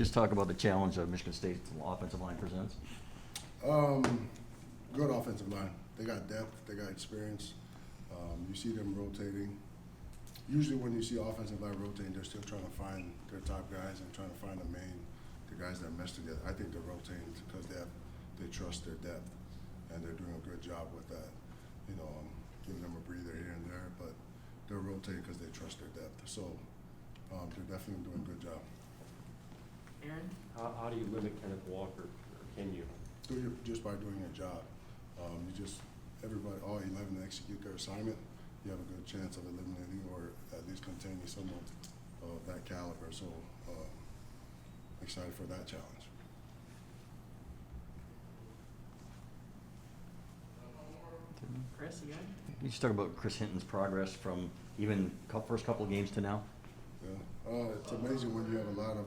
just talk about the challenge that Michigan State's offensive line presents? Good offensive line. They got depth. They got experience. You see them rotating. Usually when you see offensive line rotating, they're still trying to find their top guys and trying to find the guys that mesh together. I think they're rotating because they trust their depth, and they're doing a good job with that. Giving them a breather here and there, but they're rotating because they trust their depth. So they're definitely doing a good job. Aaron? How do you limit Kenneth Walker, or can you? Just by doing your job. Everybody, all 11 execute their assignment, you have a good chance of eliminating or at least containing someone of that caliber. So excited for that challenge. Chris, again? You just talk about Chris Hinton's progress from even first couple of games to now. Yeah, it's amazing when you have a lot of.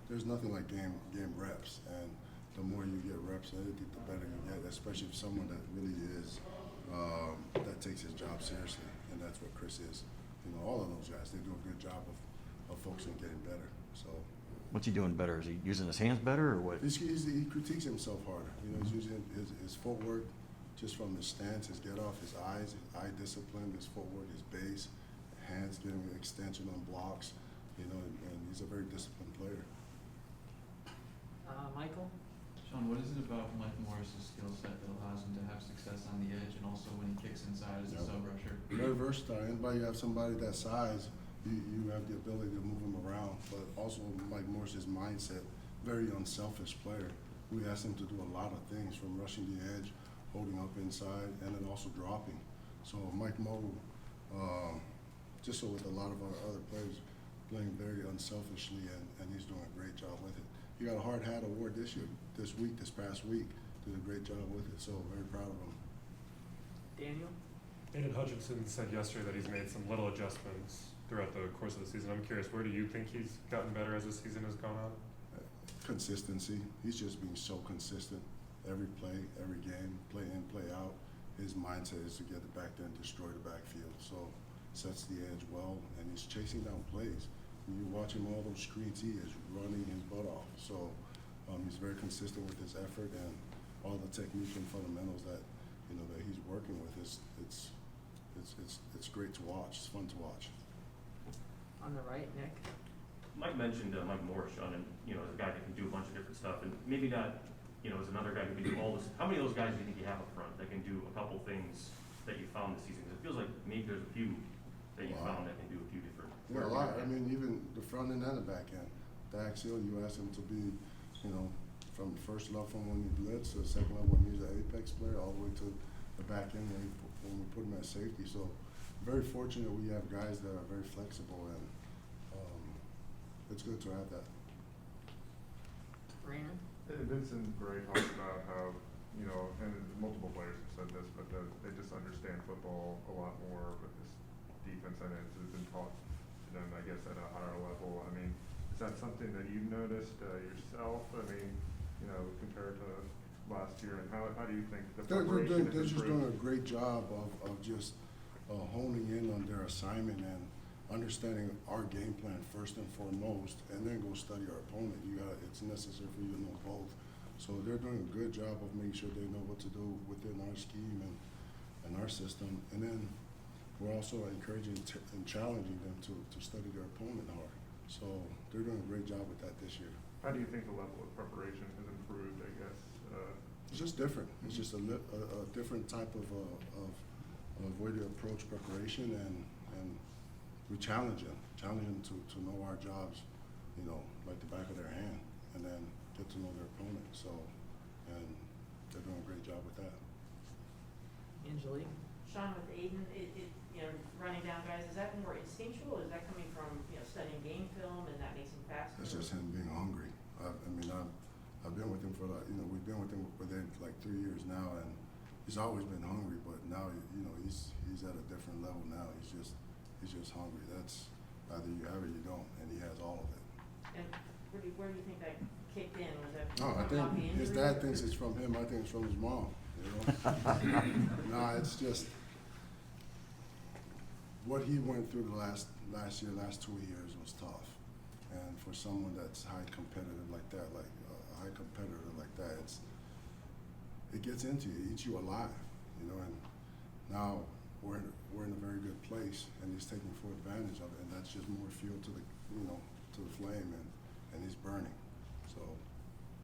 There's nothing like game reps, and the more you get reps, I think the better you get. Especially if someone that really is that takes his job seriously, and that's what Chris is. All of those guys, they do a good job of focusing on getting better. So. What's he doing better? Is he using his hands better, or what? He critiques himself harder. He's using his footwork, just from his stance, his get off, his eyes, his eye discipline, his footwork, his base, hands getting an extension on blocks. And he's a very disciplined player. Michael? Shaun, what is it about Mike Morris's skill set that allows him to have success on the edge and also when he kicks inside as a sub rusher? Very versatile. Anybody you have somebody that size, you have the ability to move him around. But also Mike Morris's mindset, very unselfish player. We asked him to do a lot of things, from rushing the edge, holding up inside, and then also dropping. So Mike Mo, just so with a lot of our other players, playing very unselfishly, and he's doing a great job with it. He got a hard hat award this past week. Did a great job with it, so very proud of him. Daniel? Aidan Hutchinson said yesterday that he's made some little adjustments throughout the course of the season. I'm curious, where do you think he's gotten better as the season has gone on? Consistency. He's just being so consistent. Every play, every game, play in, play out. His mindset is to get it back there and destroy the backfield. So sets the edge well, and he's chasing down plays. When you watch him all those screens, he is running his butt off. So he's very consistent with his effort, and all the technique and fundamentals that that he's working with. It's great to watch. It's fun to watch. On the right, Nick? Mike mentioned Mike Morris, Shaun, and as a guy that can do a bunch of different stuff, and maybe not, as another guy who can do all this. How many of those guys do you think you have up front that can do a couple things that you found this season? Because it feels like maybe there's a few that you found that can do a few different. Yeah, a lot. I mean, even the front end and the back end. The axial, you ask him to be, from first love from when he blitz to second love when he's an apex player, all the way to the back end when we put him at safety. So very fortunate we have guys that are very flexible, and it's good to have that. Raymond? Vincent Gray talked about how, and multiple players have said this, but they just understand football a lot more with this defense, and it's been taught to them, I guess, at a higher level. I mean, is that something that you've noticed yourself? I mean, compared to last year, and how do you think the preparation they're is just improved? doing a great job of just honing in on their assignment and understanding our game plan first and foremost, and then go study our opponent. It's necessary for you to know both. So they're doing a good job of making sure they know what to do within our scheme and our system. And then we're also encouraging and challenging them to study their opponent hard. So they're doing a great job with that this year. How do you think the level of preparation has improved, I guess? It's just different. It's just a different type of way to approach preparation, and we challenge them to know our jobs, like the back of their hand, and then get to know their opponent. So, and they're doing a great job with that. Angelique? Shaun, with Aidan, running down guys, is that more instinctual, or is that coming from, studying game film and that makes him faster? It's just him being hungry. I've been with him for we've been with him within like 3 years now, and he's always been hungry, but now, he's at a different level now. He's just hungry. That's either you have it or you don't, and he has all of it. And where do you think that kicked in? Was that No, I from the think his injury? dad thinks it's from him. I think it's from his mom. Nah, it's just what he went through the last 2 years was tough, and for someone that's high competitive like gets into you, eats you alive, you know, and now we're in a very good place, and he's taking full advantage of it, and that's just more fuel to the, you know, to the flame, and he's burning. So